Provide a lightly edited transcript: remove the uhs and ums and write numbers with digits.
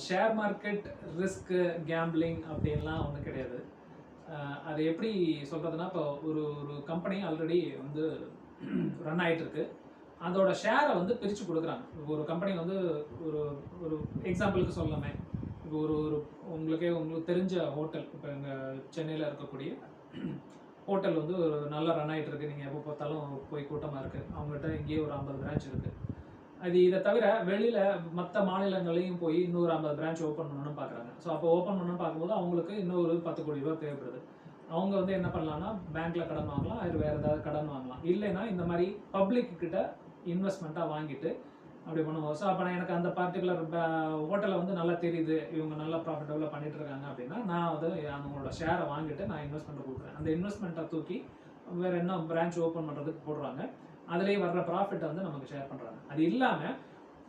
Share market risk gambling அப்படின்லாம் ஒன்றும் கிடையாது. அது எப்படி சொல்கிறதுனா, இப்போ ஒரு ஒரு கம்பெனி ஆல்ரெடி வந்து ரன் ஆகிட்டு இருக்கு. அதோட ஷேரை வந்து பிரித்து கொடுக்குறாங்க. இப்போ ஒரு கம்பெனி வந்து ஒரு ஒரு எக்ஸாம்பிளுக்கு சொல்லலாமே, இப்போ ஒரு ஒரு உங்களுக்கு தெரிஞ்ச ஹோட்டல், இப்போ எங்கள் சென்னையில் இருக்கக்கூடிய ஹோட்டல் வந்து ஒரு நல்லா ரன் ஆகிட்டு இருக்கு. நீங்கள் எப்போ பார்த்தாலும் போய் கூட்டமாக இருக்குது. அவங்ககிட்ட இங்கேயே ஒரு 50 பிரான்ச் இருக்குது. அது இதை தவிர வெளியில் மற்ற மாநிலங்களையும் போய் இன்னொரு 50 பிரான்ச் ஓப்பன் பண்ணணும்னு பார்க்குறாங்க. ஸோ அப்போ ஓப்பன் பண்ணணும்னு பார்க்கும்போது அவங்களுக்கு இன்னொரு 10 கோடி ரூபா தேவைப்படுது. அவங்க வந்து என்ன பண்ணலாம்னா, பேங்க்கில் கடன் வாங்கலாம், அது வேறு ஏதாவது கடன் வாங்கலாம். இல்லைன்னா இந்த மாதிரி பப்ளிக் கிட்ட இன்வெஸ்ட்மெண்ட்டாக வாங்கிட்டு அப்படி பண்ணுவோம். ஸோ அப்போ எனக்கு அந்த பர்டிகுலர் ஹோட்டலை வந்து நல்லா தெரியுது, இவங்க நல்லா ப்ராஃபிட்டபுளாக பண்ணிட்டு இருக்காங்க அப்படின்னா, நான் வந்து அவங்களோட ஷேரை வாங்கிட்டு நான் இன்வெஸ்ட்மெண்ட்டை கொடுக்குறேன். அந்த இன்வெஸ்ட்மெண்ட்டை தூக்கி வேறு என்ன பிரான்ச் ஓப்பன் பண்ணுறதுக்கு போடுறாங்க. அதுலேயே வர்ற ப்ராஃபிட்டை வந்து நமக்கு ஷேர் பண்ணுறாங்க. அது இல்லாமல்